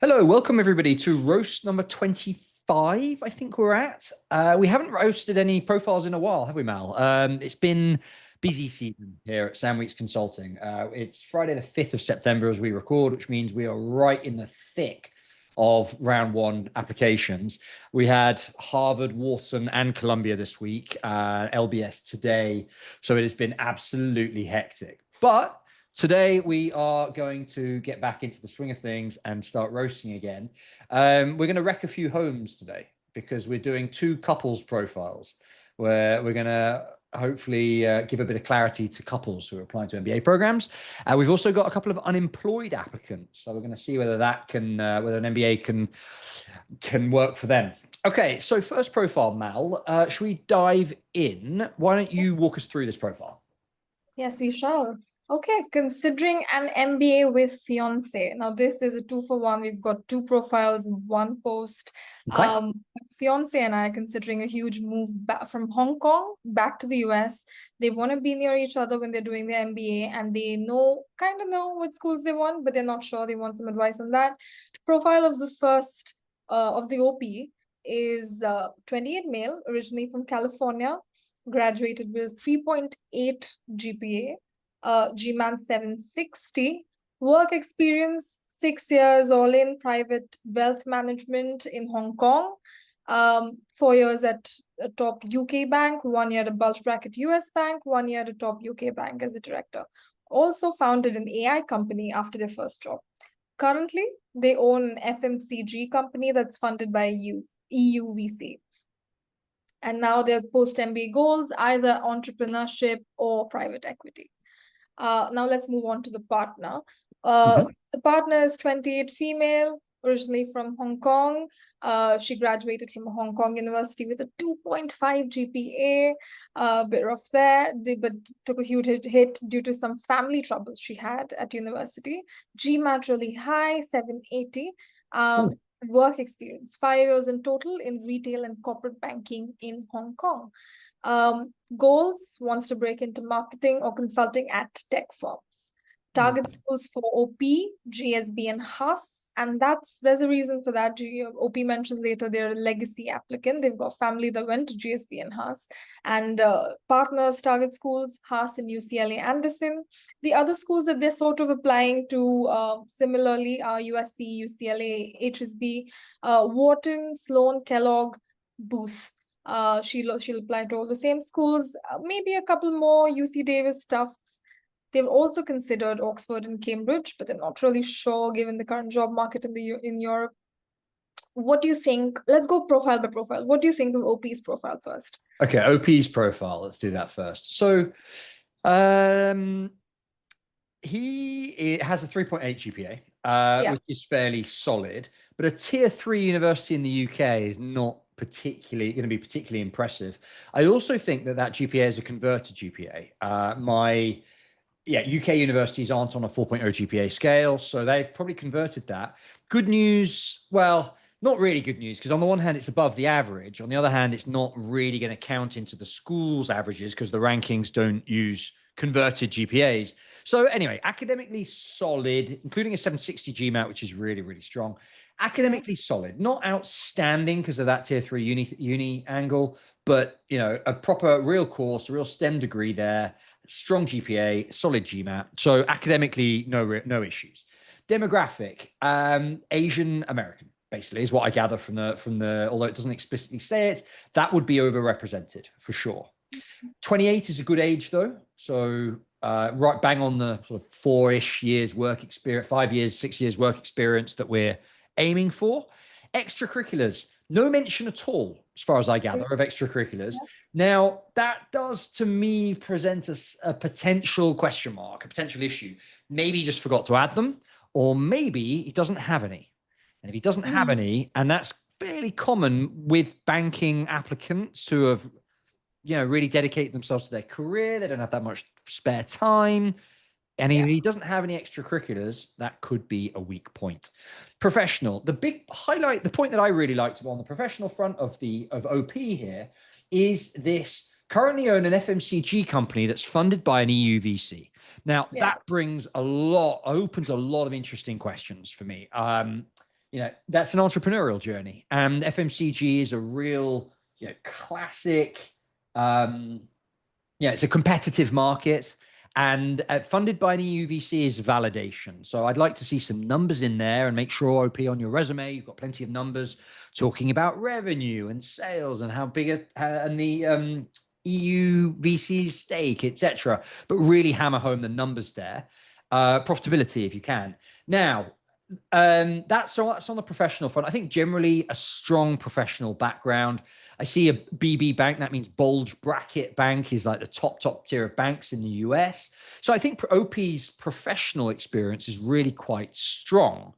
Hello, welcome everybody to roast number 25, I think we're at. We haven't roasted any profiles in a while, have we, Mal? It's been busy season here at Sandweeks Consulting. It's Friday the 5th of September as we record, which means we are right in the thick of round one applications. We had Harvard, Wharton, and Columbia this week, LBS today. So it has been absolutely hectic. But today, we are going to get back into the swing of things and start roasting again. We're going to wreck a few homes today because we're doing two couples profiles where we're going to hopefully give a bit of clarity to couples who are applying to MBA programs. We've also got a couple of unemployed applicants. So we're going to see whether that can, whether an MBA can work for them. Okay, so first profile, Mal, should we dive in? Why don't you walk us through this profile? Yes, we shall. Okay, considering an MBA with fiance. Now, this is a 2-for-1. We've got two profiles, one post. Okay. Fiance and I are considering a huge move back from Hong Kong back to the US. They want to be near each other when they're doing their MBA, and they kind of know what schools they want, but they're not sure. They want some advice on that. Profile of the first of the OP is 28 male, originally from California, graduated with 3.8 GPA, GMAT 760, work experience 6 years all in private wealth management in Hong Kong, 4 years at a top UK bank, 1 year at a bulge bracket US bank, 1 year at a top UK bank as a director. Also founded an AI company after their first job. Currently, they own an FMCG company that's funded by EU VC. And now their post-MBA goals, either entrepreneurship or private equity. Now let's move on to the partner. The partner is 28 female, originally from Hong Kong. She graduated from a Hong Kong university with a 2.5 GPA, a bit rough there, but took a huge hit due to some family troubles she had at university. GMAT really high, 780. Work experience, 5 years in total in retail and corporate banking in Hong Kong. Goals, wants to break into marketing or consulting at tech firms. Target schools for OP, GSB, and Haas. And there's a reason for that. OP mentions later they're a legacy applicant. They've got family that went to GSB and Haas. And partners, target schools, Haas and UCLA Anderson. The other schools that they're sort of applying to similarly are USC, UCLA, HSB, Wharton, Sloan, Kellogg, Booth. She'll apply to all the same schools, maybe a couple more, UC Davis, Tufts. They've also considered Oxford and Cambridge, but they're not really sure given the current job market in Europe. What do you think? Let's go profile by profile. What do you think of OP's profile first? Okay, OP's profile. Let's do that first. So he has a 3.8 GPA, which is fairly solid, but a tier 3 university in the UK is not particularly going to be particularly impressive. I also think that GPA is a converted GPA. UK universities aren't on a 4.0 GPA scale, so they've probably converted that. Good news, well, not really good news, because on the one hand, it's above the average. On the other hand, it's not really going to count into the school's averages because the rankings don't use converted GPAs. So anyway, academically solid, including a 760 GMAT, which is really, really strong. Academically solid, not outstanding because of that tier 3 uni angle, but a proper real course, a real STEM degree there, strong GPA, solid GMAT. So academically, no issues. Demographic, Asian American, basically, is what I gather from the although it doesn't explicitly say it, that would be overrepresented for sure. 28 is a good age though, so right bang on the sort of 4-ish years work experience, 5 years, 6 years work experience that we're aiming for. Extracurriculars, no mention at all, as far as I gather, of extracurriculars. Now, that does, to me, present a potential question mark, a potential issue. Maybe he just forgot to add them, or maybe he doesn't have any. And if he doesn't have any, and that's fairly common with banking applicants who have, really dedicated themselves to their career, they don't have that much spare time. And if he doesn't have any extracurriculars, that could be a weak point. Professional, the big highlight, the point that I really liked on the professional front of OP here is this currently own an FMCG company that's funded by an EU VC. Now that opens a lot of interesting questions for me. that's an entrepreneurial journey. And FMCG is a real, classic, it's a competitive market. And funded by an EUVC is validation. So I'd like to see some numbers in there and make sure, OP, on your resume, you've got plenty of numbers talking about revenue and sales and how big and the EUVC's stake, etc. But really hammer home the numbers there. Profitability, if you can. Now, that's on the professional front. I think generally a strong professional background. I see a BB bank, that means bulge bracket bank, is like the top tier of banks in the US. So I think OP's professional experience is really quite strong.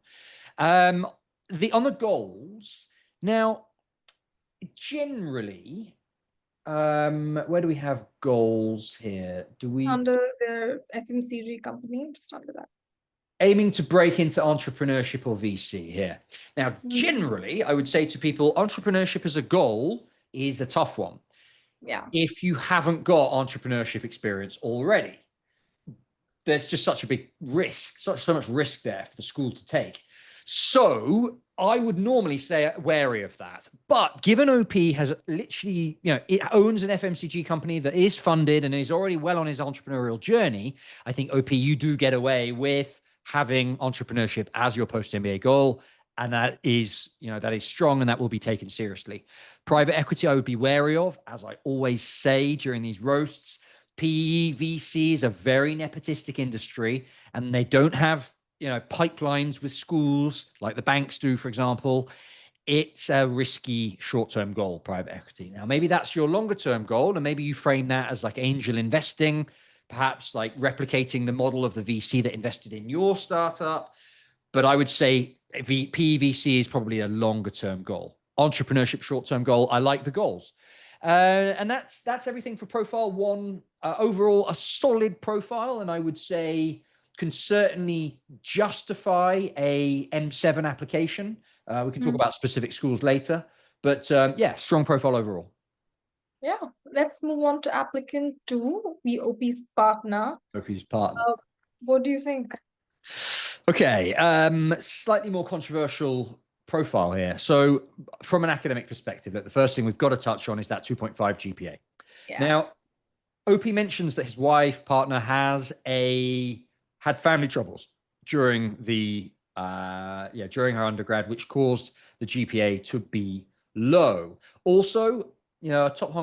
On the goals, now, generally, where do we have goals here? Do we under their FMCG company, just under that? Aiming to break into entrepreneurship or VC here. Now, generally, I would say to people, entrepreneurship as a goal is a tough one. Yeah. If you haven't got entrepreneurship experience already, there's just such a big risk, so much risk there for the school to take. So I would normally say wary of that. But given OP has literally, it owns an FMCG company that is funded and is already well on his entrepreneurial journey, I think OP, you do get away with having entrepreneurship as your post-MBA goal. And that is strong, and that will be taken seriously. Private equity, I would be wary of, as I always say during these roasts. PE, VC is a very nepotistic industry, and they don't have, pipelines with schools like the banks do, for example. It's a risky short-term goal, private equity. Now, maybe that's your longer-term goal, and maybe you frame that as like angel investing, perhaps like replicating the model of the VC that invested in your startup. But I would say PVC is probably a longer term goal. Entrepreneurship, short term goal. I like the goals. And that's everything for profile one. Overall, a solid profile. And I would say can certainly justify a M7 application. We can talk about specific schools later. But strong profile overall. Yeah, let's move on to applicant 2, OP's partner. OP's partner. What do you think? Okay, slightly more controversial profile here. So from an academic perspective, the first thing we've got to touch on is that 2.5 GPA. Yeah. Now, OP mentions that his wife, partner, had family troubles during during her undergrad, which caused the GPA to be low. Also, top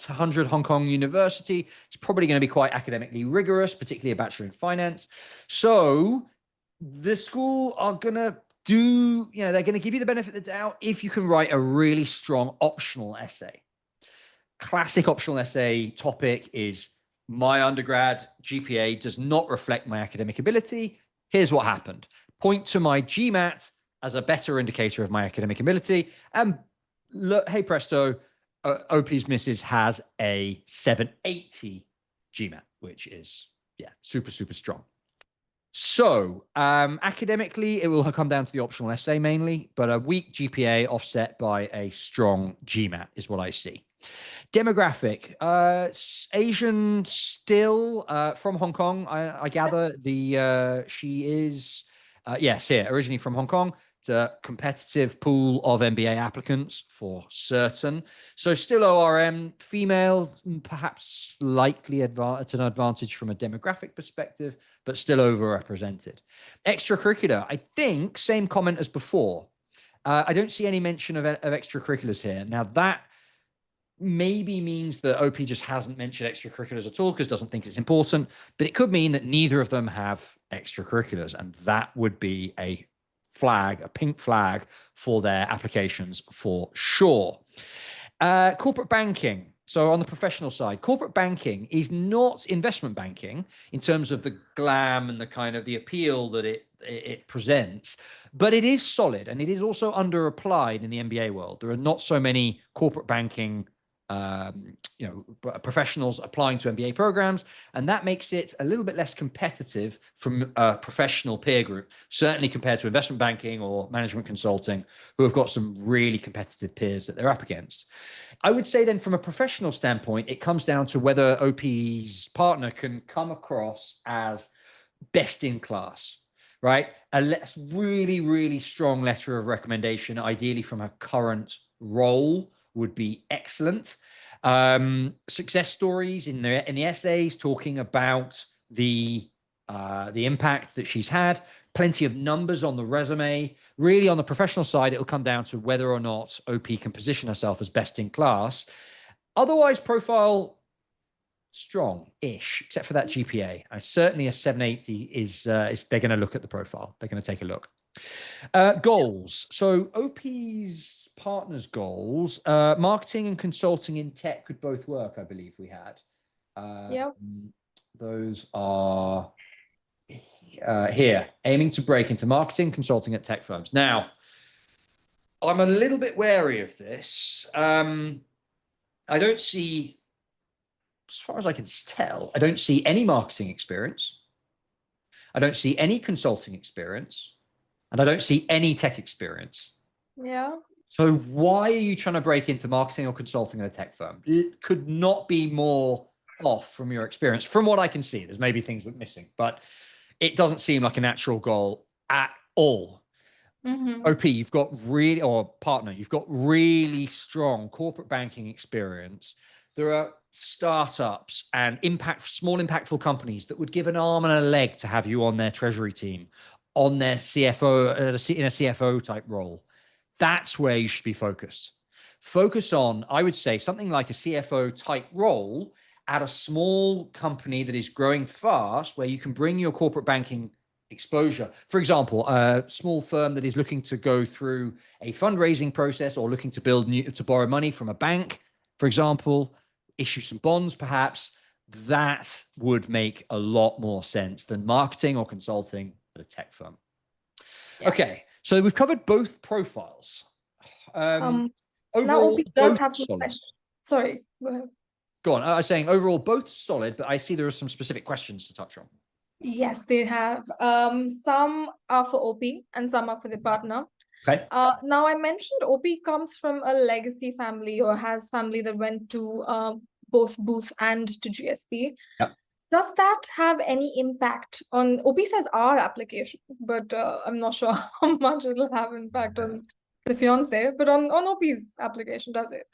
100 Hong Kong university, it's probably going to be quite academically rigorous, particularly a bachelor in finance. So the school are going to they're going to give you the benefit of the doubt if you can write a really strong optional essay. Classic optional essay topic is my undergrad GPA does not reflect my academic ability. Here's what happened. Point to my GMAT as a better indicator of my academic ability. And look, hey presto, OP's missus has a 780 GMAT, which is, super, super strong. So academically, it will come down to the optional essay mainly, but a weak GPA offset by a strong GMAT is what I see. Demographic, Asian still, from Hong Kong, I gather. She is, yes, here, originally from Hong Kong. It's a competitive pool of MBA applicants for certain. So still ORM, female, perhaps slightly at an advantage from a demographic perspective, but still overrepresented. Extracurricular, I think, same comment as before. I don't see any mention of extracurriculars here. Now that maybe means that OP just hasn't mentioned extracurriculars at all because doesn't think it's important, but it could mean that neither of them have extracurriculars, and that would be a pink flag for their applications for sure. Corporate banking. So on the professional side, corporate banking is not investment banking in terms of the glam and the kind of the appeal that it presents, but it is solid, and it is also underapplied in the MBA world. There are not so many corporate banking professionals applying to MBA programs, and that makes it a little bit less competitive from a professional peer group, certainly compared to investment banking or management consulting, who have got some really competitive peers that they're up against. I would say then from a professional standpoint, it comes down to whether OP's partner can come across as best in class, right? A really, really strong letter of recommendation, ideally from her current role, would be excellent. Success stories in the essays talking about the impact that she's had. Plenty of numbers on the resume. Really, on the professional side, it'll come down to whether or not OP can position herself as best in class. Otherwise, profile strong-ish, except for that GPA. Certainly a 780 is they're going to look at the profile. They're going to take a look. Goals. So OP's partners' goals, marketing and consulting in tech could both work, I believe we had. Yeah. Those are here, aiming to break into marketing, consulting at tech firms. Now, I'm a little bit wary of this. I don't see, as far as I can tell, I don't see any marketing experience. I don't see any consulting experience. And I don't see any tech experience. Yeah. So why are you trying to break into marketing or consulting at a tech firm? It could not be more off from your experience. From what I can see, there's maybe things that are missing, but it doesn't seem like a natural goal at all. OP, you've got really, or partner, you've got really strong corporate banking experience. There are startups and small impactful companies that would give an arm and a leg to have you on their treasury team, on their CFO, in a CFO type role. That's where you should be focused. Focus on, I would say, something like a CFO type role at a small company that is growing fast, where you can bring your corporate banking exposure. For example, a small firm that is looking to go through a fundraising process or looking to borrow money from a bank, for example, issue some bonds perhaps, that would make a lot more sense than marketing or consulting at a tech firm. Yeah. Okay, so we've covered both profiles. Now Overall, OP does both have some solid. questions. Sorry, go ahead. Go on. I was saying overall both solid, but I see there are some specific questions to touch on. Yes, they have. Some are for OP and some are for the partner. Okay. Now I mentioned OP comes from a legacy family or has family that went to both Booth and to GSP. Yep. Does that have any impact on, OP says our applications, but I'm not sure how much it'll have impact on the fiance, but on OP's application, does it?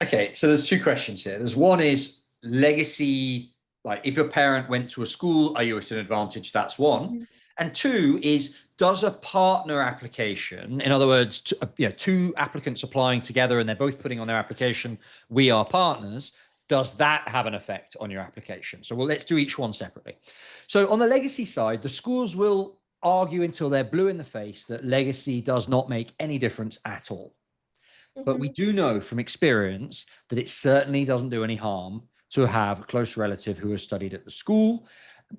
Okay, so there's two questions here. There's one is legacy, like if your parent went to a school, are you at an advantage? That's one. And two is, does a partner application, in other words, two applicants applying together and they're both putting on their application, we are partners, does that have an effect on your application? So let's do each one separately. So on the legacy side, the schools will argue until they're blue in the face that legacy does not make any difference at all. But we do know from experience that it certainly doesn't do any harm to have a close relative who has studied at the school.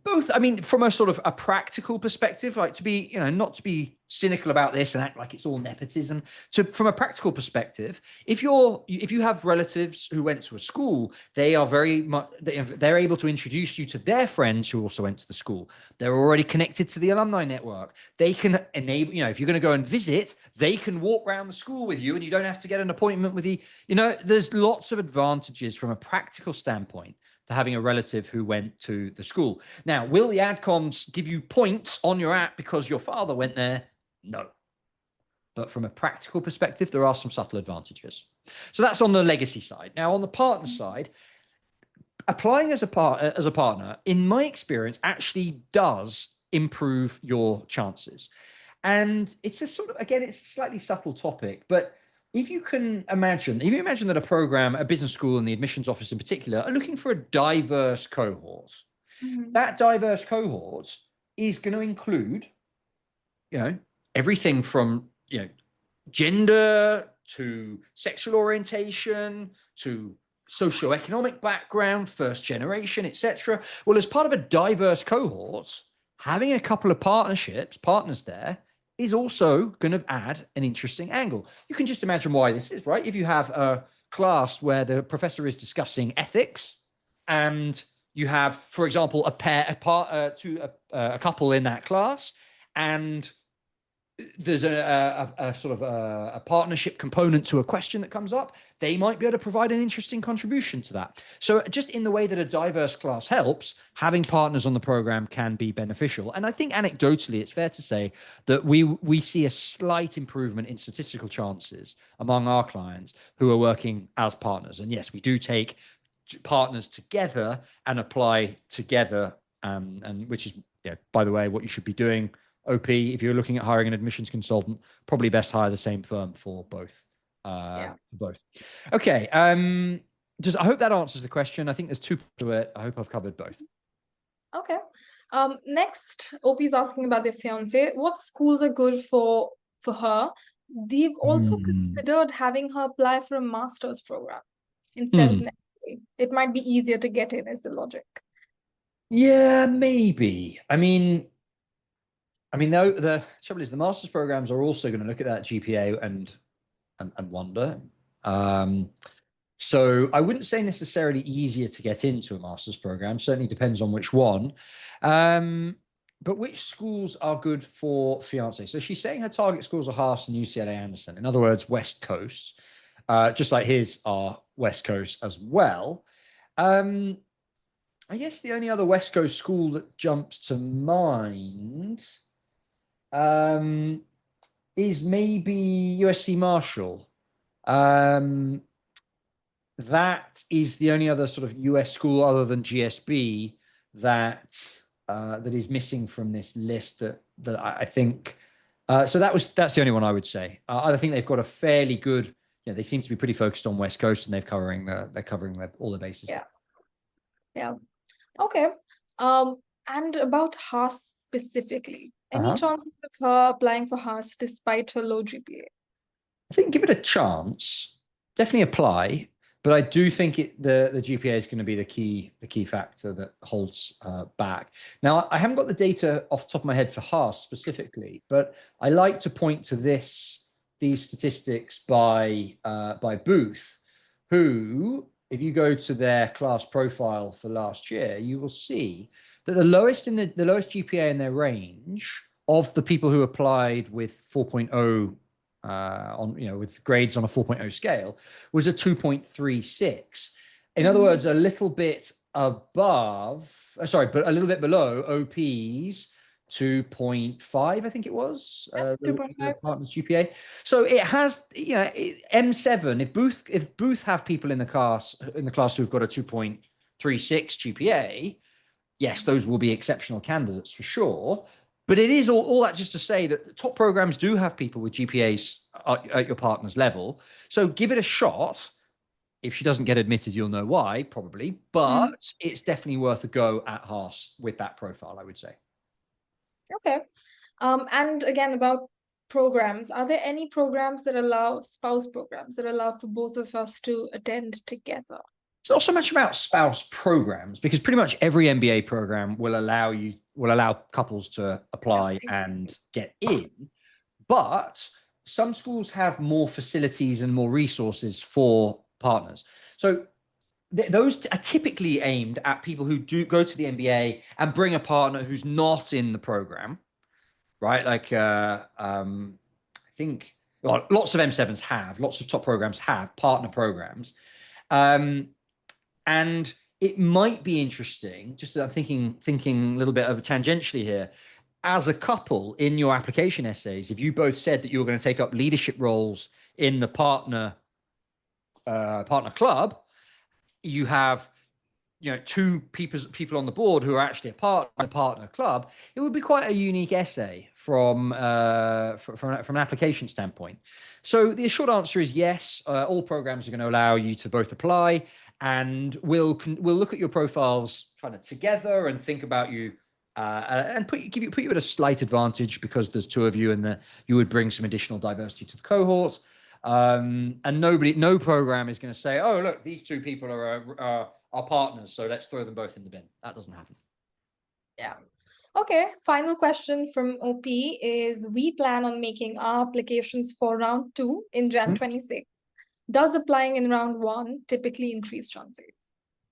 Both, I mean, from a sort of a practical perspective, like to be, not to be cynical about this and act like it's all nepotism. From a practical perspective, if you have relatives who went to a school, they are very much, they're able to introduce you to their friends who also went to the school. They're already connected to the alumni network. They can enable, if you're going to go and visit, they can walk around the school with you and you don't have to get an appointment with there's lots of advantages from a practical standpoint to having a relative who went to the school. Now, will the adcoms give you points on your app because your father went there? No. But from a practical perspective, there are some subtle advantages. So that's on the legacy side. Now, on the partner side, applying as a partner, in my experience, actually does improve your chances. And it's a sort of, again, it's a slightly subtle topic, but if you imagine that a program, a business school and the admissions office in particular are looking for a diverse cohort, that diverse cohort is going to include, everything from, gender to sexual orientation to socioeconomic background, first generation, etc. Well, as part of a diverse cohort, having a couple of partners there is also going to add an interesting angle. You can just imagine why this is, right? If you have a class where the professor is discussing ethics and you have, for example, a couple in that class, and there's a sort of a partnership component to a question that comes up, they might be able to provide an interesting contribution to that. So just in the way that a diverse class helps, having partners on the program can be beneficial. And I think anecdotally, it's fair to say that we see a slight improvement in statistical chances among our clients who are working as partners. And yes, we do take partners together and apply together, and which is, yeah, by the way, what you should be doing. OP, if you're looking at hiring an admissions consultant, probably best hire the same firm for both. Yeah. For both. Okay. I hope that answers the question. I think there's two to it. I hope I've covered both. Okay. Next, OP is asking about their fiance. What schools are good for her? They've also considered having her apply for a master's program instead of an MBA. It might be easier to get in, is the logic. Yeah, maybe. I mean, the trouble is the master's programs are also going to look at that GPA and wonder. So I wouldn't say necessarily easier to get into a master's program. Certainly depends on which one. But which schools are good for fiance? So she's saying her target schools are Haas and UCLA Anderson. In other words, West Coast, just like his are West Coast as well. I guess the only other West Coast school that jumps to mind is maybe USC Marshall. That is the only other sort of US school other than GSB that is missing from this list that I think. So that's the only one I would say. I think they've got a fairly good. They seem to be pretty focused on West Coast, and they're covering all the bases. Yeah. Yeah. Okay. And about Haas specifically, any chances of her applying for Haas despite her low GPA? I think give it a chance. Definitely apply, but I do think the GPA is going to be the key factor that holds back. Now, I haven't got the data off the top of my head for Haas specifically, but I like to point to these statistics by Booth, who, if you go to their class profile for last year, you will see that the lowest GPA in their range of the people who applied with 4.0 with grades on a 4.0 scale was a 2.36. In other words, a little bit below OP's 2.5, I think it was, the partner's GPA. So it has, M7. If Booth have people in the class who've got a 2.36 GPA, yes, those will be exceptional candidates for sure. But it is all that just to say that the top programs do have people with GPAs at your partner's level. So give it a shot. If she doesn't get admitted, you'll know why, probably. But it's definitely worth a go at Haas with that profile, I would say. Okay. And again, about programs, are there any programs that allow spouse programs that allow for both of us to attend together? It's not so much about spouse programs, because pretty much every MBA program will allow couples to apply and get in. But some schools have more facilities and more resources for partners. So those are typically aimed at people who do go to the MBA and bring a partner who's not in the program, right? Like I think lots of M7s lots of top programs have partner programs. And it might be interesting, just I'm thinking a little bit over tangentially here, as a couple in your application essays, if you both said that you were going to take up leadership roles in the partner club, you have two people on the board who are actually a part of the partner club. It would be quite a unique essay from an application standpoint. So the short answer is yes. All programs are going to allow you to both apply, and we'll look at your profiles kind of together and think about you and put you at a slight advantage because there's two of you, and you would bring some additional diversity to the cohort. And no program is going to say, oh, look, these two people are partners, so let's throw them both in the bin. That doesn't happen. Yeah. Okay. Final question from OP is, we plan on making our applications for round 2 in Jan 26. Does applying in round 1 typically increase chances?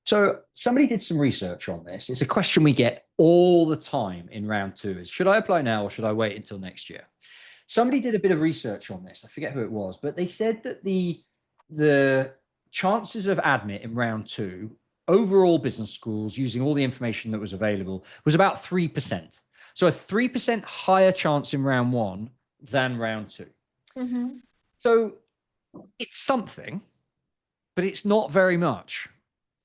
So somebody did some research on this. It's a question we get all the time in round 2 is, should I apply now or should I wait until next year? Somebody did a bit of research on this. I forget who it was, but they said that the chances of admit in round 2, overall business schools, using all the information that was available, was about 3%. So a 3% higher chance in round 1 than round 2. Mm-hmm. So it's something, but it's not very much.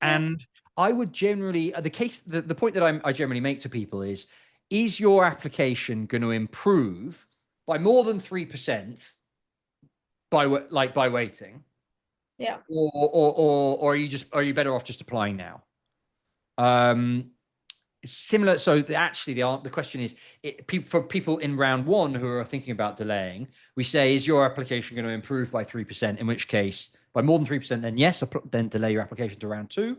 Yeah. And I would generally, the point that I generally make to people is your application going to improve by more than 3% by waiting? Yeah. Or are you better off just applying now? Similar. So the question is, for people in round 1 who are thinking about delaying, we say, is your application going to improve by 3%? In which case, by more than 3%, then yes, then delay your application to round 2.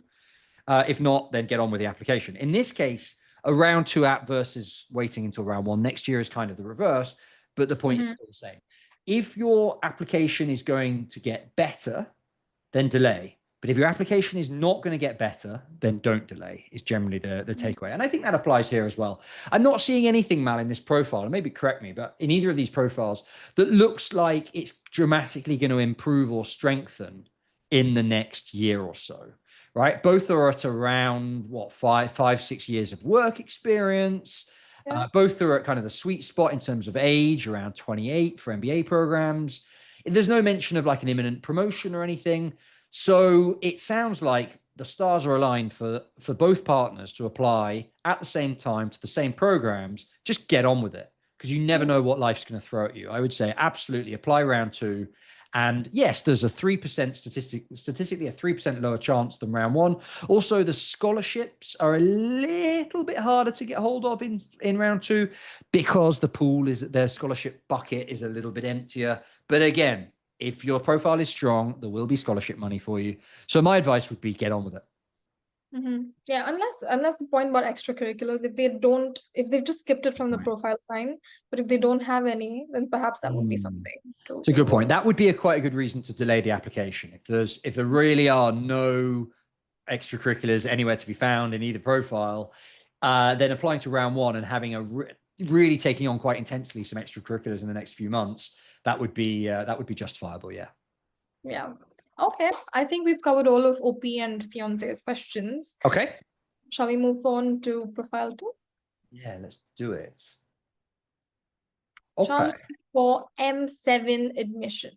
If not, then get on with the application. In this case, a round 2 app versus waiting until round 1 next year is kind of the reverse, but the point is still the same. If your application is going to get better, then delay. But if your application is not going to get better, then don't delay, is generally the takeaway. And I think that applies here as well. I'm not seeing anything, Mal, in this profile, and maybe correct me, but in either of these profiles that looks like it's dramatically going to improve or strengthen in the next year or so, right? Both are at around, 5-6 years of work experience. Yeah. Both are at kind of the sweet spot in terms of age, around 28 for MBA programs. There's no mention of like an imminent promotion or anything. So it sounds like the stars are aligned for both partners to apply at the same time to the same programs. Just get on with it, because you never know what life's going to throw at you. I would say absolutely apply round 2. And yes, there's a 3% statistically a 3% lower chance than round 1. Also, the scholarships are a little bit harder to get hold of in round 2, because their scholarship bucket is a little bit emptier. But again, if your profile is strong, there will be scholarship money for you. So my advice would be get on with it. Yeah, unless the point about extracurriculars, if they've just skipped it from the profile, fine. But if they don't have any, then perhaps that would be something to It's a good point. That would be quite a good reason to delay the application. If there really are no extracurriculars anywhere to be found in either profile, then applying to round 1 and having really taking on quite intensely some extracurriculars in the next few months, that would be justifiable. Yeah. Yeah. Okay. I think we've covered all of OP and fiance's questions. Okay. Shall we move on to profile 2? Yeah, let's do it. Okay. Chances for M7 admission.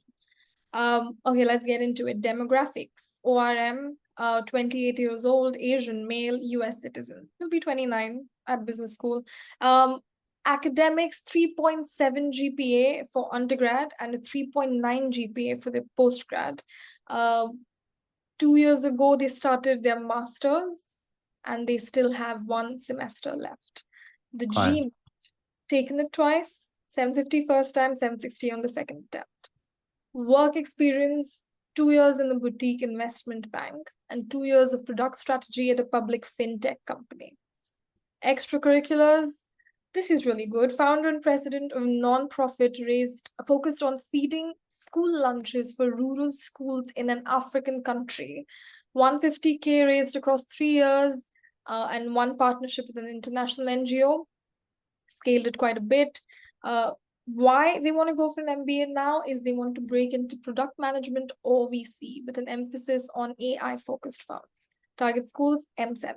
Okay, let's get into it. Demographics. ORM, 28 years old, Asian, male, US citizen. He'll be 29 at business school. Academics, 3.7 GPA for undergrad and a 3.9 GPA for the postgrad. 2 years ago, they started their masters and they still have 1 semester left. The GMAT, taken it twice, 750 first time, 760 on the second attempt. Work experience, 2 years in the boutique investment bank and 2 years of product strategy at a public fintech company. Extracurriculars, this is really good. Founder and president of a non-profit focused on feeding school lunches for rural schools in an African country. 150K raised across 3 years and 1 partnership with an international NGO. Scaled it quite a bit. Why they want to go for an MBA now is they want to break into product management or VC with an emphasis on AI-focused firms. Target schools, M7.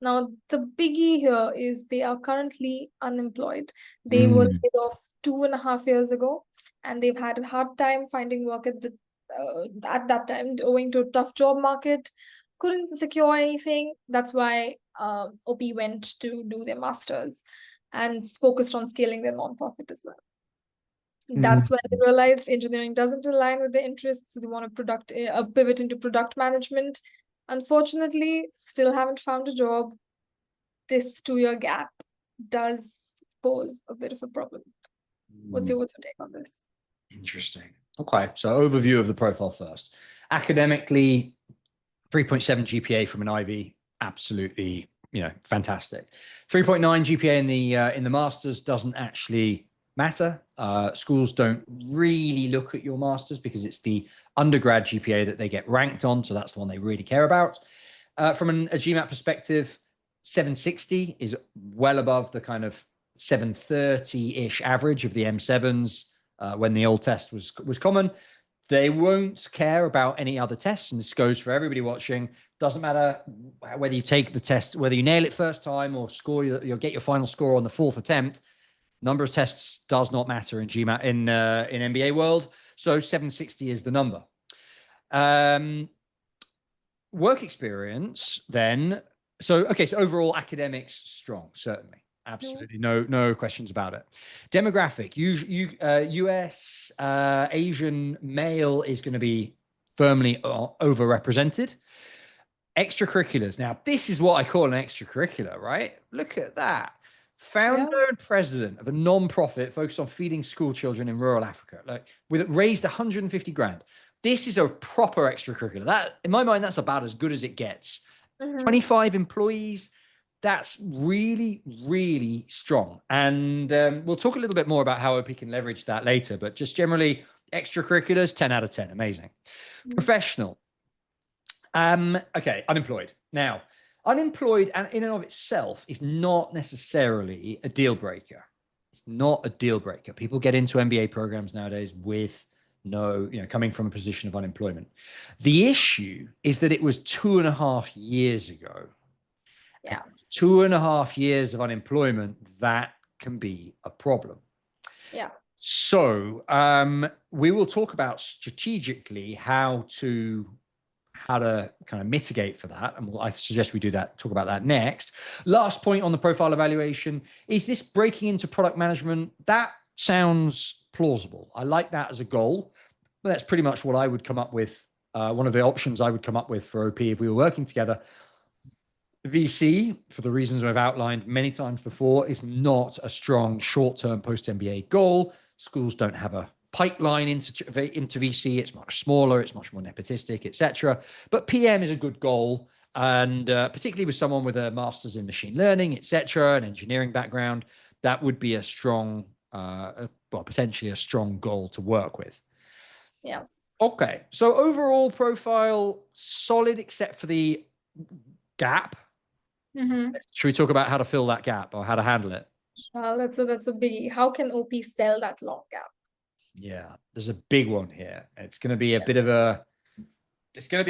Now, the biggie here is they are currently unemployed. They were laid off 2.5 years ago, and they've had a hard time finding work at that time, owing to a tough job market. Couldn't secure anything. That's why OP went to do their masters and focused on scaling their nonprofit as well. That's when they realized engineering doesn't align with their interests. So they want to pivot into product management. Unfortunately, still haven't found a job. This 2-year gap does pose a bit of a problem. What's your take on this? Interesting. Okay, so overview of the profile first. Academically, 3.7 GPA from an Ivy, absolutely, fantastic. 3.9 GPA in the masters doesn't actually matter. Schools don't really look at your masters because it's the undergrad GPA that they get ranked on, so that's the one they really care about. From a GMAT perspective, 760 is well above the kind of 730-ish average of the M7s. when the old test was common. They won't care about any other tests, and this goes for everybody watching. Doesn't matter whether you take the test, whether you nail it first time or score, you'll get your final score on the fourth attempt. Number of tests does not matter in GMAT in MBA world. So 760 is the number. Work experience then. So overall academics strong, certainly. Absolutely, no questions about it. Demographic, US Asian male is going to be firmly overrepresented. Extracurriculars. Now, this is what I call an extracurricular, right? Look at that. Founder and president of a non-profit focused on feeding school children in rural Africa, like raised 150 grand. This is a proper extracurricular. That, in my mind, that's about as good as it gets. 25 employees. That's really, really strong. And we'll talk a little bit more about how OP can leverage that later. But just generally, extracurriculars, 10 out of 10. Amazing. Professional. Unemployed. Now, unemployed and in and of itself is not necessarily a deal breaker. It's not a deal breaker. People get into MBA programs nowadays with coming from a position of unemployment. The issue is that it was 2.5 years ago. Yeah. 2.5 years of unemployment, that can be a problem. Yeah. So we will talk about strategically how to kind of mitigate for that. And I suggest we talk about that next. Last point on the profile evaluation, is this breaking into product management? That sounds plausible. I like that as a goal. But that's pretty much what I would come up with. One of the options I would come up with for OP if we were working together. VC, for the reasons I've outlined many times before, is not a strong short-term post-MBA goal. Schools don't have a pipeline into VC. It's much smaller. It's much more nepotistic, etc. But PM is a good goal. And particularly with someone with a master's in machine learning, etc., an engineering background, that would be a strong, potentially a strong goal to work with. Yeah. Okay. So overall profile, solid except for the gap. Should we talk about how to fill that gap or how to handle it? That's a biggie. How can OP sell that long gap? Yeah, there's a big one here. It's going to be a bit of a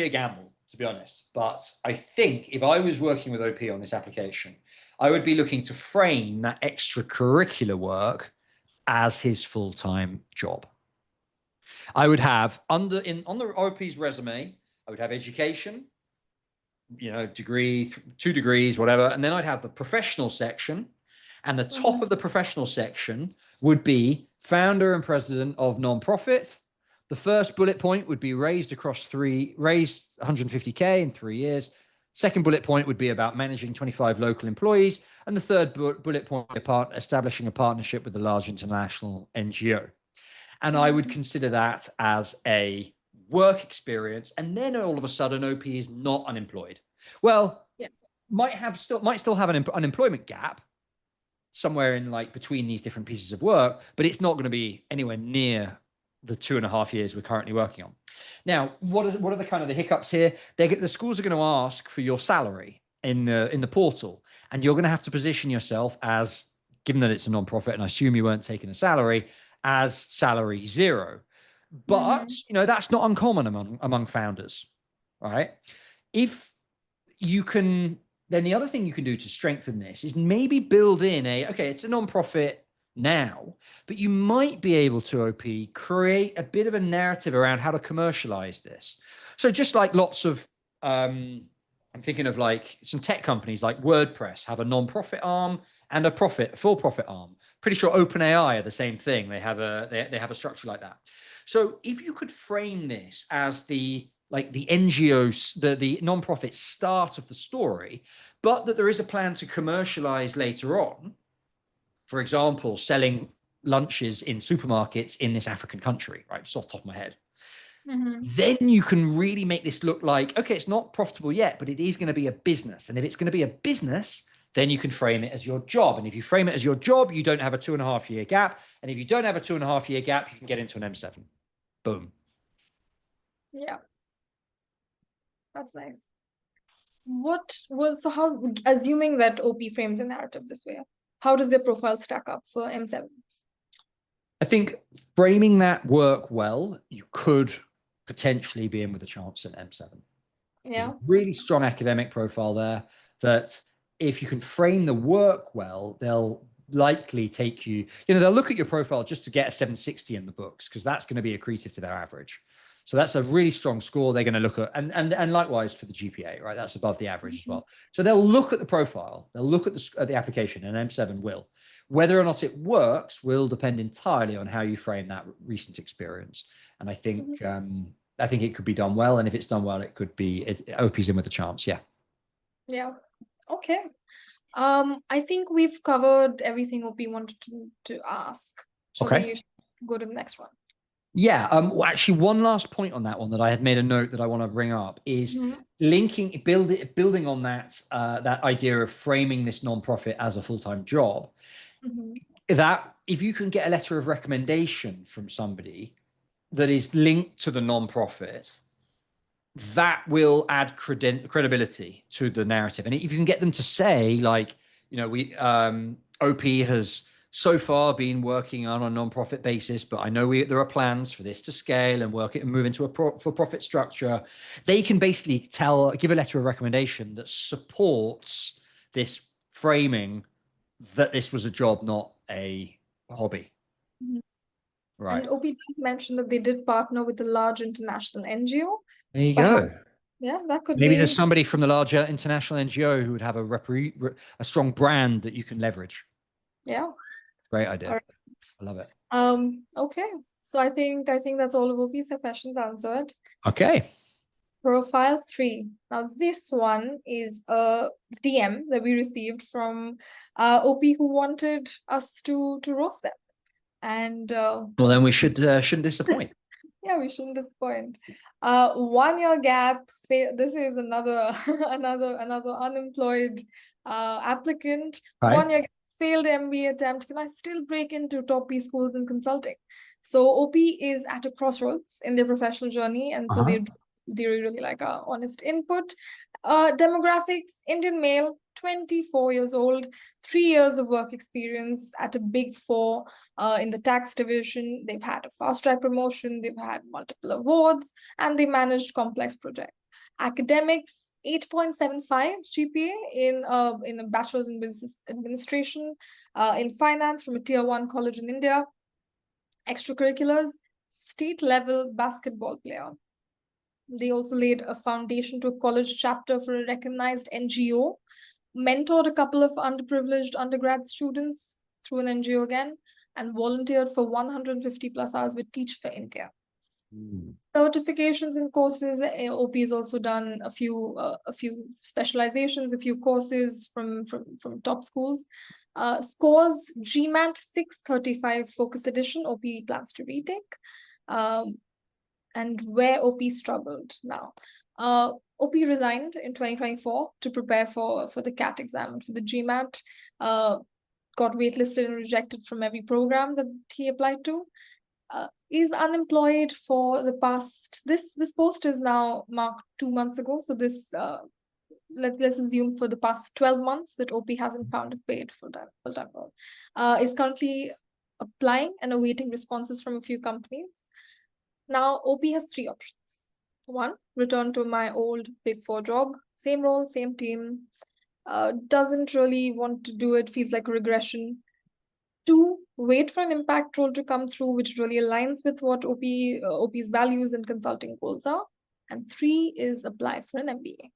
gamble, to be honest. But I think if I was working with OP on this application, I would be looking to frame that extracurricular work as his full-time job. I would have on the OP's resume, I would have education, degree, 2 degrees, whatever. And then I'd have the professional section. And the top of the professional section would be founder and president of nonprofit. The first bullet point would be raised 150K in 3 years. Second bullet point would be about managing 25 local employees. And the third bullet point, establishing a partnership with a large international NGO. And I would consider that as a work experience. And then all of a sudden, OP is not unemployed. Well, might still have an unemployment gap somewhere in between these different pieces of work, but it's not going to be anywhere near the 2.5 years we're currently working on. Now, what are the kind of the hiccups here? The schools are going to ask for your salary in the portal, and you're going to have to position yourself as, given that it's a nonprofit, and I assume you weren't taking a salary, as salary 0. But that's not uncommon among founders, right? If you can, then the other thing you can do to strengthen this is maybe build in it's a nonprofit now, but you might be able to OP create a bit of a narrative around how to commercialize this. So just like lots of, I'm thinking of some tech companies like WordPress have a non-profit arm and a for-profit arm. Pretty sure OpenAI are the same thing. They have a structure like that. So if you could frame this as the NGOs, the non-profit start of the story, but that there is a plan to commercialize later on, for example, selling lunches in supermarkets in this African country, right? Just off the top of my head. Then you can really make this look like, it's not profitable yet, but it is going to be a business. And if it's going to be a business, then you can frame it as your job. And if you frame it as your job, you don't have a 2.5 year gap. And if you don't have a 2.5 year gap, you can get into an M7. Boom. Yeah. That's nice. So how, assuming that OP frames a narrative this way, how does their profile stack up for M7s? I think framing that work well, you could potentially be in with a chance at M7. There's Yeah. a really strong academic profile there that if you can frame the work well, they'll likely take you, they'll look at your profile just to get a 760 in the books, because that's going to be accretive to their average. So that's a really strong score. They're going to look at, and likewise for the GPA, right? That's above the average as well. So they'll look at the profile, they'll look at the application, and M7 will. Whether or not it works will depend entirely on how you frame that recent experience. And I think it could be done well. And if it's done well, it could be OP's in with a chance. Yeah. Yeah. Okay. I think we've covered everything OP wanted to ask. Shall Okay. we go to the next one? Yeah. Well, actually, one last point on that one that I had made a note that I want to bring up is building on that that idea of framing this nonprofit as a full-time job. That if you can get a letter of recommendation from somebody that is linked to the nonprofit, that will add credibility to the narrative. And if you can get them to say, like, we OP has so far been working on a nonprofit basis, but I know there are plans for this to scale and work it and move into a for-profit structure. They can basically give a letter of recommendation that supports this framing that this was a job, not a hobby. Right. And OP does mention that they did partner with a large international NGO. There you Perhaps, go. yeah, that could Maybe be. there's somebody from the larger international NGO who would have a strong brand that you can leverage. Yeah. Great idea. All right. I love it. Okay. So I think that's all of OP's questions answered. Okay. Profile 3. Now this one is a DM that we received from OP who wanted us to roast them. And well, then we shouldn't disappoint. Yeah, we shouldn't disappoint. 1 year gap. This is another unemployed applicant. Right. 1 year gap, failed MBA attempt. Can I still break into top P schools in consulting? So OP is at a crossroads in their professional journey, and so they really like our honest input. Demographics: Indian male, 24 years old, 3 years of work experience at a big four in the tax division. They've had a fast track promotion, they've had multiple awards, and they managed complex projects. Academics: 8.75 GPA in a bachelor's in business administration, in finance from a tier 1 college in India. Extracurriculars: state level basketball player. They also laid a foundation to a college chapter for a recognized NGO, mentored a couple of underprivileged undergrad students through an NGO again, and volunteered for 150 plus hours with Teach for India. Certifications and courses: OP has also done a few specializations, a few courses from top schools. Scores: GMAT 635 Focus Edition, OP plans to retake. And where OP struggled now. OP resigned in 2024 to prepare for the CAT exam and for the GMAT. Got waitlisted and rejected from every program that he applied to. Is unemployed for the past, this post is now marked 2 months ago. So this, let's assume for the past 12 months that OP hasn't found a paid full-time role. Is currently applying and awaiting responses from a few companies. Now, OP has 3 options. 1, return to my old Big 4 job, same role, same team, doesn't really want to do it, feels like a regression. 2, wait for an impact role to come through, which really aligns with what OP's values and consulting goals are. And 3 is apply for an MBA.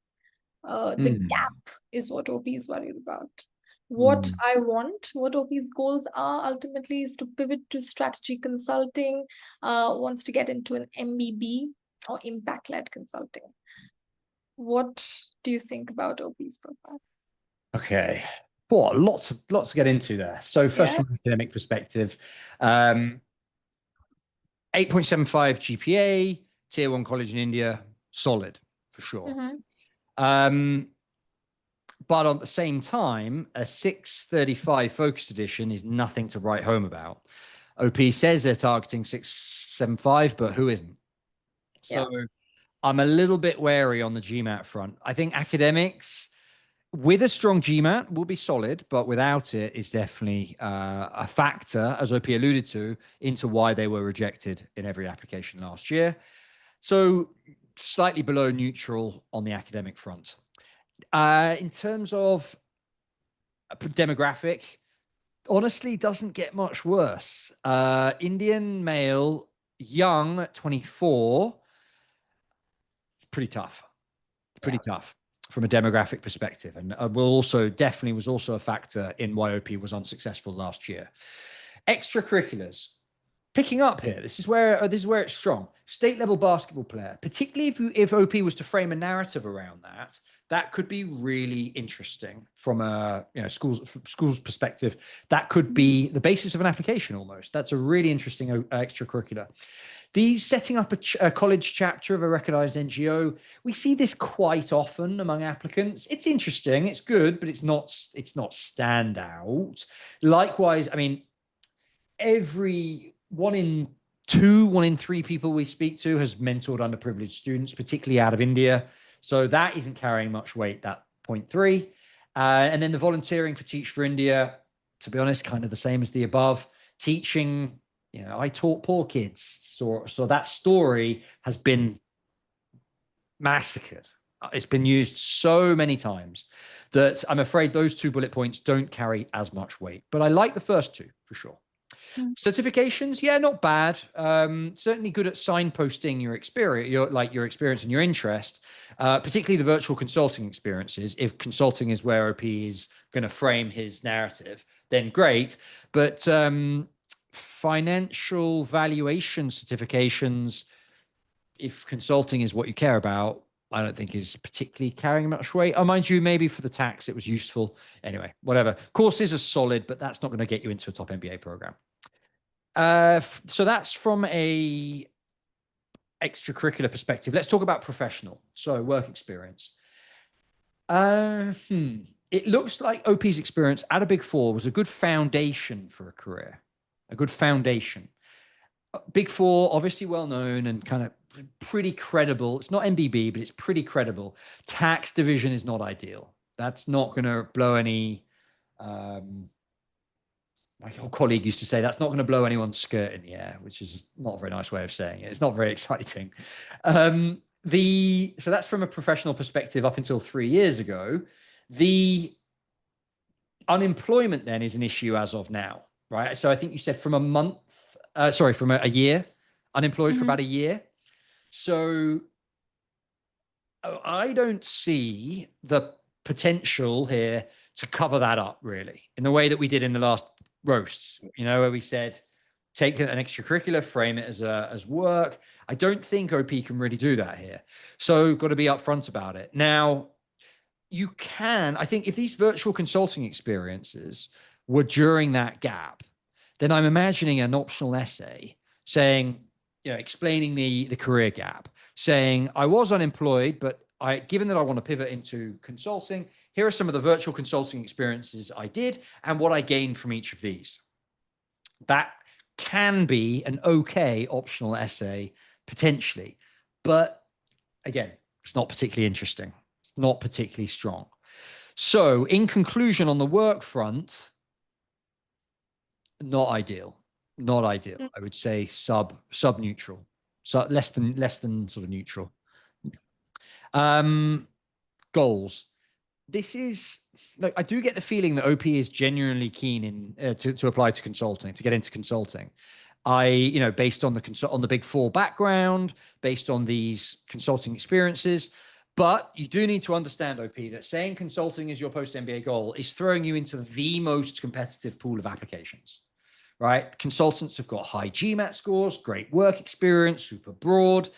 The gap is what OP is worried about. What I want, what OP's goals are ultimately, is to pivot to strategy consulting, wants to get into an MBB or impact-led consulting. What do you think about OP's profile? Okay. Boy, lots to get into there. So first, from an academic perspective, 8.75 GPA, tier 1 college in India, solid for sure. But at the same time, a 635 Focus Edition is nothing to write home about. OP says they're targeting 675, but who isn't? So I'm a little bit wary on the GMAT front. I think academics, with a strong GMAT will be solid, but without it is definitely a factor, as OP alluded to, into why they were rejected in every application last year. So slightly below neutral on the academic front. In terms of demographic, honestly, doesn't get much worse. Indian male, young, 24. It's pretty tough. Pretty tough from a demographic perspective, and will also definitely was also a factor in why OP was unsuccessful last year. Extracurriculars picking up here. This is where it's strong. State level basketball player, particularly if OP was to frame a narrative around that, that could be really interesting from a school's perspective. That could be the basis of an application almost. That's a really interesting extracurricular. These setting up a college chapter of a recognized NGO, we see this quite often among applicants. It's interesting, it's good, but it's not standout. Likewise, I mean, every 1 in 2, 1 in 3 people we speak to has mentored underprivileged students, particularly out of India. So that isn't carrying much weight, that 0.3. And then the volunteering for Teach for India, to be honest, kind of the same as the above. Teaching, I taught poor kids. So that story has been massacred. It's been used so many times that I'm afraid those 2 bullet points don't carry as much weight. But I like the first 2 for sure. Certifications, yeah, not bad. Certainly good at signposting your experience, your experience and your interest, particularly the virtual consulting experiences. If consulting is where OP is going to frame his narrative, then great. But financial valuation certifications, if consulting is what you care about, I don't think is particularly carrying much weight. Oh, mind you, maybe for the tax it was useful. Anyway, whatever. Courses are solid, but that's not going to get you into a top MBA program. So that's from a extracurricular perspective. Let's talk about professional. So work experience. It looks like OP's experience at a Big Four was a good foundation for a career, a good foundation. Big Four, obviously well known and kind of pretty credible. It's not MBB, but it's pretty credible. Tax division is not ideal. That's not going to blow any. My colleague used to say that's not going to blow anyone's skirt in the air, which is not a very nice way of saying it. It's not very exciting. So that's from a professional perspective up until 3 years ago. The unemployment then is an issue as of now, right? So I think you said from a year, unemployed for about a year. So I don't see the potential here to cover that up really in the way that we did in the last roast, where we said, take an extracurricular, frame it as work. I don't think OP can really do that here. So got to be upfront about it. Now, you can, I think if these virtual consulting experiences were during that gap, then I'm imagining an optional essay saying, explaining the career gap, saying I was unemployed, but given that I want to pivot into consulting, here are some of the virtual consulting experiences I did and what I gained from each of these. That can be an okay optional essay, potentially. But again, it's not particularly interesting. It's not particularly strong. So in conclusion, on the work front, not ideal. Not ideal. I would say sub neutral. So less than sort of neutral. Goals. This is I do get the feeling that OP is genuinely keen to apply to consulting, to get into consulting. Based on the Big Four background, based on these consulting experiences. But you do need to understand, OP, that saying consulting is your post-MBA goal is throwing you into the most competitive pool of applications, right? Consultants have got high GMAT scores, great work experience, super broad.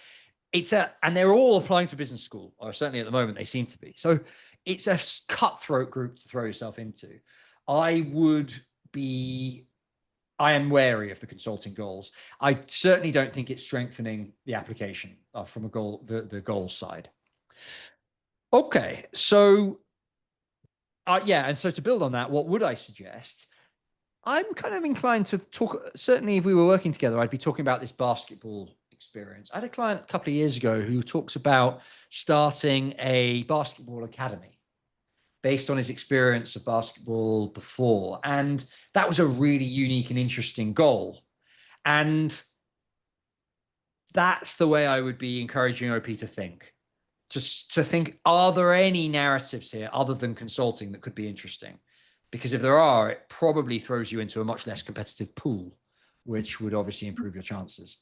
And they're all applying to business school, or certainly at the moment they seem to be. So it's a cutthroat group to throw yourself into. I am wary of the consulting goals. I certainly don't think it's strengthening the application from the goal side. Okay, so and so to build on that, what would I suggest? I'm kind of inclined to talk. Certainly, if we were working together, I'd be talking about this basketball experience. I had a client a couple of years ago who talks about starting a basketball academy based on his experience of basketball before. And that was a really unique and interesting goal. And that's the way I would be encouraging OP to think. Just to think, are there any narratives here other than consulting that could be interesting? Because if there are, it probably throws you into a much less competitive pool, which would obviously improve your chances.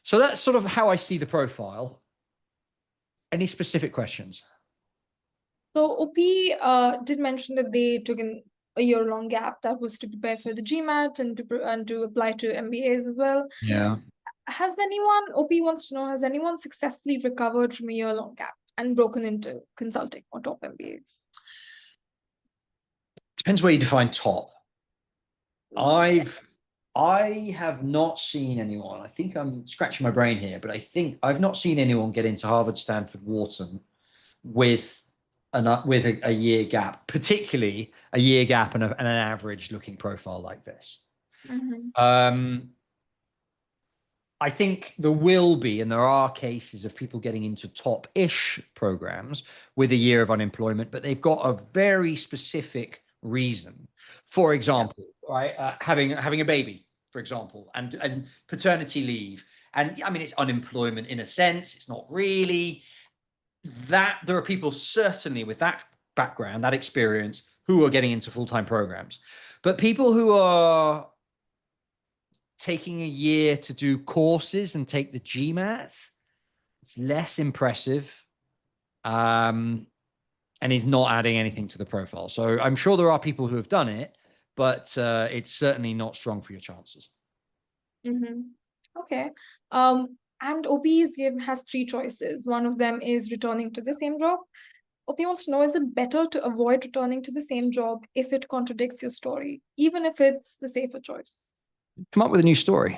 So that's sort of how I see the profile. Any specific questions? So OP did mention that they took a year-long gap that was to prepare for the GMAT and to apply to MBAs as well. Yeah. OP wants to know, has anyone successfully recovered from a year-long gap and broken into consulting or top MBAs? Depends where you define top. I have not seen anyone. I think I'm scratching my brain here, but I think I've not seen anyone get into Harvard, Stanford, Wharton with a year gap, particularly a year gap and an average looking profile like this. I think there will be, and there are cases of people getting into top-ish programs with a year of unemployment, but they've got a very specific reason. For example, right, having a baby, for example, and paternity leave. And I mean, it's unemployment in a sense. It's not really that. There are people certainly with that background, that experience, who are getting into full-time programs. But people who are taking a year to do courses and take the GMAT, it's less impressive, and is not adding anything to the profile. So I'm sure there are people who have done it, but it's certainly not strong for your chances. Okay. And OP has three choices. One of them is returning to the same job. OP wants to know, is it better to avoid returning to the same job if it contradicts your story, even if it's the safer choice? Come up with a new story.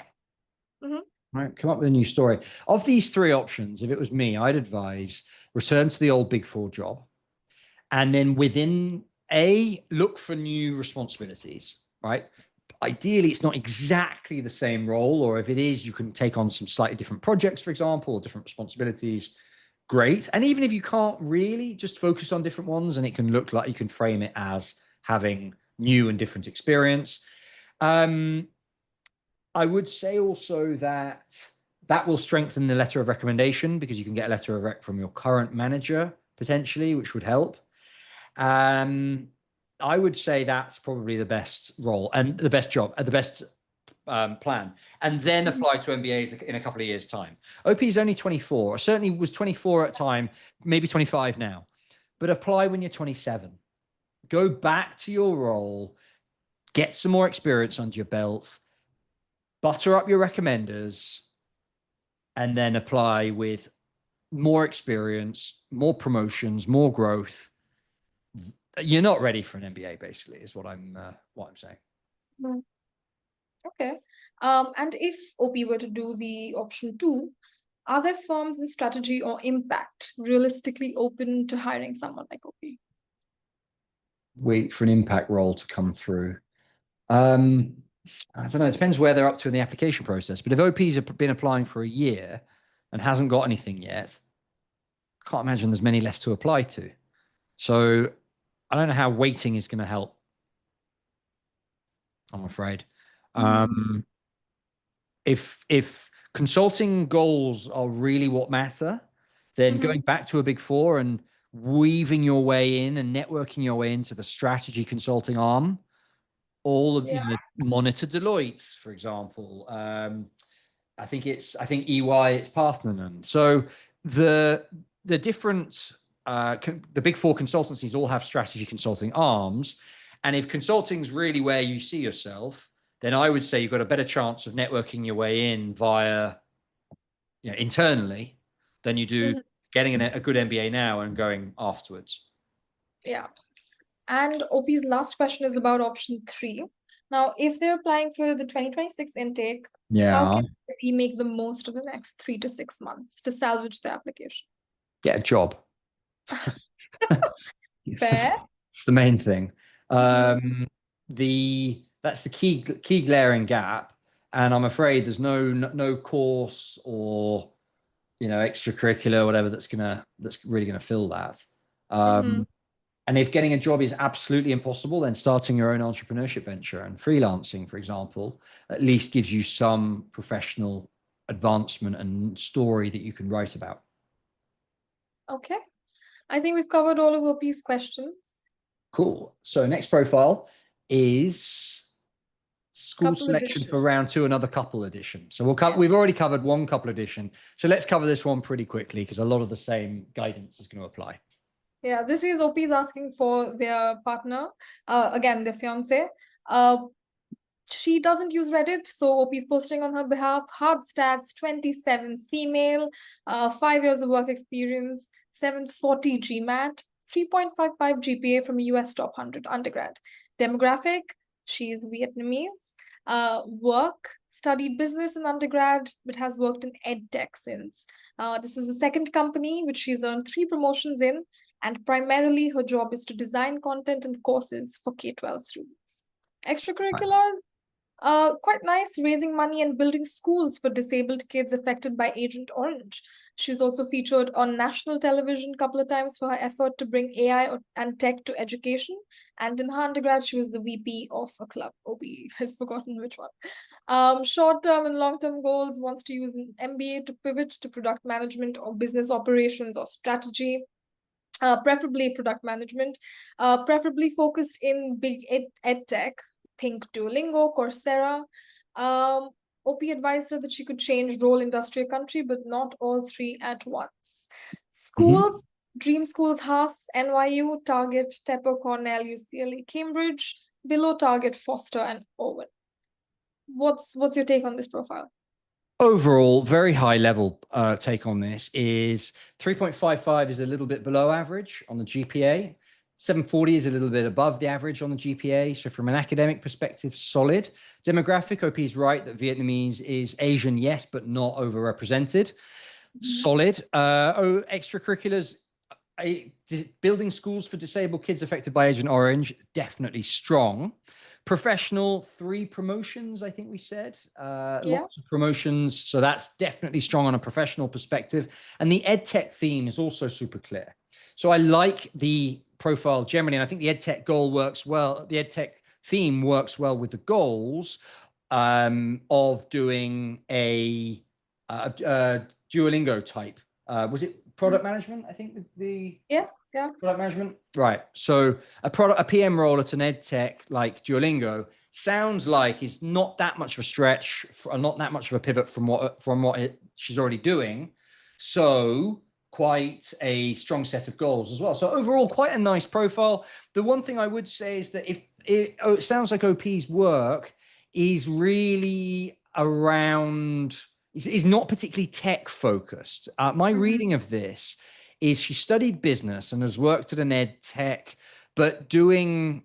Right, come up with a new story. Of these three options, if it was me, I'd advise return to the old Big Four job. And then within look for new responsibilities, right? Ideally, it's not exactly the same role, or if it is, you can take on some slightly different projects, for example, or different responsibilities. Great. And even if you can't really, just focus on different ones, and it can look like you can frame it as having new and different experience. I would say also that will strengthen the letter of recommendation, because you can get a letter of rec from your current manager potentially, which would help. I would say that's probably the best role and the best job, the best plan, and then apply to MBAs in a couple of years' time. OP is only 24, or certainly was 24 at the time, maybe 25 now, but apply when you're 27. Go back to your role, get some more experience under your belt, butter up your recommenders, and then apply with more experience, more promotions, more growth. You're not ready for an MBA, basically, is what I'm saying. Okay. And if OP were to do the option 2, are there firms in strategy or impact realistically open to hiring someone like OP? Wait for an impact role to come through. I don't know. It depends where they're up to in the application process. But if OP's have been applying for a year and hasn't got anything yet, I can't imagine there's many left to apply to. So I don't know how waiting is going to help, I'm afraid. If consulting goals are really what matter, then going back to a Big Four and weaving your way in and networking your way into the strategy consulting arm, all of monitor Deloitte, for example. I think EY, it's Parthenon. So the different the Big Four consultancies all have strategy consulting arms, and if consulting's really where you see yourself, then I would say you've got a better chance of networking your way in via, internally than you do getting a good MBA now and going afterwards. Yeah. And OP's last question is about option 3. Now, if they're applying for the 2026 intake, how can we make the most of the next 3 to 6 months to salvage the application? Get a job. Fair. It's the main thing. That's the key glaring gap, and I'm afraid there's no course or extracurricular or whatever that's really gonna fill that. And And if getting a job is absolutely impossible, then starting your own entrepreneurship venture and freelancing, for example, at least gives you some professional advancement and story that you can write about. Okay. I think we've covered all of OP's questions. Cool. So next profile is school Couple selection edition. for round 2, another couple edition. So we've already covered one couple edition. So let's cover this one pretty quickly because a lot of the same guidance is going to apply. Yeah, this is OP is asking for their partner, again, their fiance. She doesn't use Reddit, so OP is posting on her behalf. Hard stats, 27, female, 5 years of work experience, 740 GMAT, 3.55 GPA from a US top 100 undergrad. Demographic, she's Vietnamese. Work, studied business in undergrad, but has worked in edtech since. This is the second company which she's earned 3 promotions in, and primarily her job is to design content and courses for K-12 students. Extracurriculars, quite nice, raising money and building schools for disabled kids affected by Agent Orange. She was also featured on national television a couple of times for her effort to bring AI and tech to education. And in her undergrad, she was the VP of a club. OB has forgotten which one. Short-term and long-term goals, wants to use an MBA to pivot to product management or business operations or strategy. Preferably product management, preferably focused in big ed tech. Think Duolingo, Coursera. OP advised her that she could change role, industry, or country, but not all 3 at once. Schools, Dream Schools, Haas, NYU, Target, Tepper, Cornell, UCLA, Cambridge. Below Target, Foster, and Owen. What's your take on this profile? Overall, very high level take on this is 3.55 is a little bit below average on the GPA. 740 is a little bit above the average on the GPA. So from an academic perspective, solid. Demographic, OP is right that Vietnamese is Asian, yes, but not overrepresented. Solid. Extracurriculars, building schools for disabled kids affected by Agent Orange, definitely strong. Professional, 3 promotions, I think we said. Lots of promotions. So that's definitely strong on a professional perspective. And the EdTech theme is also super clear. So I like the profile generally. And I think the EdTech goal works well. The EdTech theme works well with the goals of doing a Duolingo type. Was it product management? I think product management, right? So a PM role at an ed tech like Duolingo sounds like is not that much of a stretch, not that much of a pivot from what she's already doing. So quite a strong set of goals as well. So overall, quite a nice profile. The one thing I would say is that if it sounds like OP's work is really around. Is not particularly tech focused. My reading of this is she studied business and has worked at an ed tech, but doing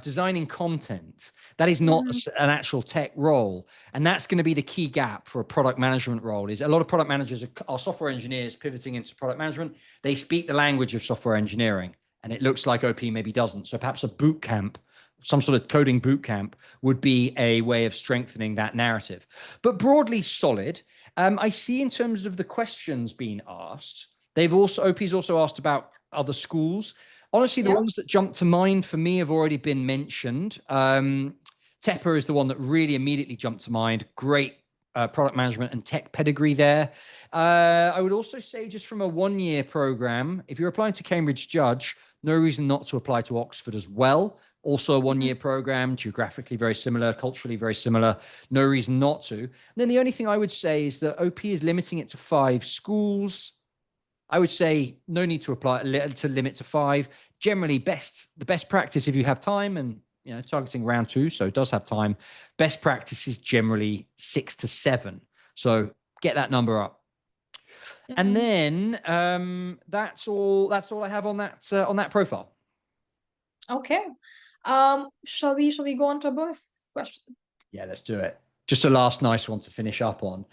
designing content. That is not an actual tech role. And that's going to be the key gap for a product management role. Is a lot of product managers are software engineers pivoting into product management. They speak the language of software engineering. And it looks like OP maybe doesn't. So perhaps a boot camp, some sort of coding boot camp would be a way of strengthening that narrative. But broadly solid. I see in terms of the questions being asked, OP's also asked about other schools. Honestly, the ones that jump to mind for me have already been mentioned. Tepper is the one that really immediately jumped to mind. Great product management and tech pedigree there. I would also say just from a 1-year program, if you're applying to Cambridge Judge, no reason not to apply to Oxford as well. Also a 1-year program, geographically very similar, culturally very similar. No reason not to. And then the only thing I would say is that OP is limiting it to 5 schools. I would say no need to limit to 5. Generally, the best practice if you have time and targeting round 2, so it does have time. Best practice is generally 6 to 7. So get that number up. And then that's all I have on that profile. Okay. Shall we go on to a bonus question? Yeah, let's do it. Just a last nice one to finish up on.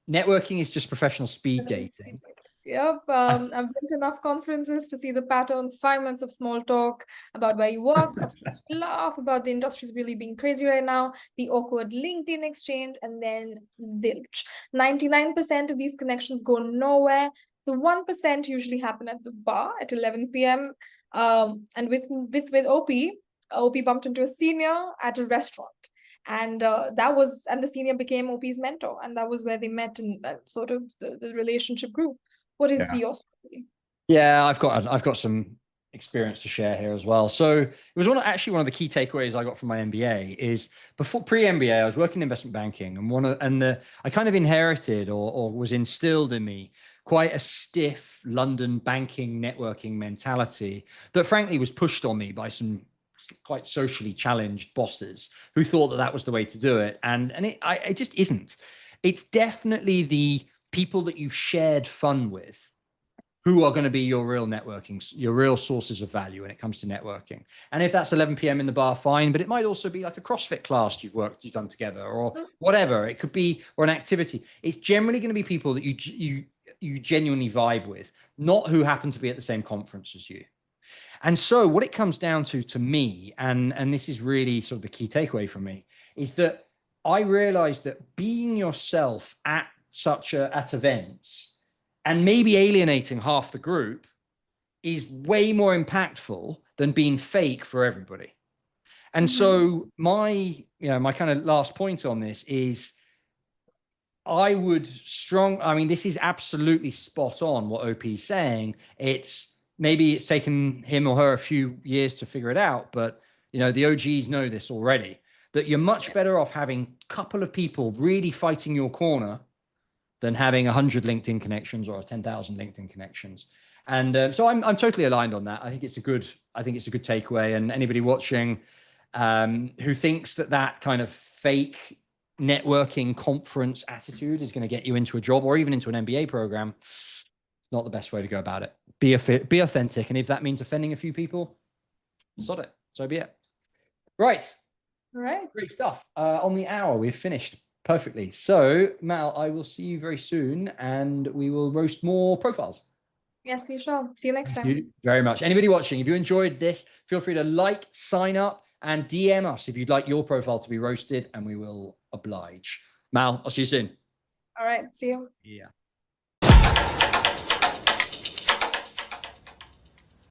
Networking is just professional speed dating. Yep. I've been to enough conferences to see the pattern. 5 minutes of small talk about where you work. Of course, we laugh about the industry's really being crazy right now. The awkward LinkedIn exchange, and then zilch. 99% of these connections go nowhere. The 1% usually happen at the bar at 11 p.m. And with OP bumped into a senior at a restaurant. And and the senior became OP's mentor, and that was where they met, and sort of the relationship grew. What is your story? Yeah, I've got some experience to share here as well. So it was actually one of the key takeaways I got from my MBA is before pre-MBA, I was working in investment banking, and I kind of inherited or was instilled in me quite a stiff London banking networking mentality that frankly was pushed on me by some quite socially challenged bosses who thought that was the way to do it. And it just isn't. It's definitely the people that you've shared fun with who are going to be your real your real sources of value when it comes to networking. And if that's 11 p.m. in the bar, fine, but it might also be like a CrossFit class you've done together, or whatever. It could be, or an activity. It's generally going to be people that you genuinely vibe with, not who happen to be at the same conference as you. And so what it comes down to me, and this is really sort of the key takeaway from me, is that I realized that being yourself at events and maybe alienating half the group is way more impactful than being fake for everybody. And so my kind of last point on this is I mean, this is absolutely spot on what OP is saying. Maybe it's taken him or her a few years to figure it out, but the OGs know this already, that you're much better off having a couple of people really fighting your corner than having 100 LinkedIn connections or 10,000 LinkedIn connections. And so I'm totally aligned on that. I think it's a good takeaway. And anybody watching who thinks that kind of fake networking conference attitude is going to get you into a job or even into an MBA program, it's not the best way to go about it. Be authentic. And if that means offending a few people, sod it. So be it. Right. Great stuff. On the hour, we've finished perfectly. So, Mal, I will see you very soon, and we will roast more profiles. Yes, we shall. See you next time. Thank you very much. Anybody watching, if you enjoyed this, feel free to like, sign up, and DM us if you'd like your profile to be roasted, and we will oblige. Mal, I'll see you soon. All right. See you. Yeah.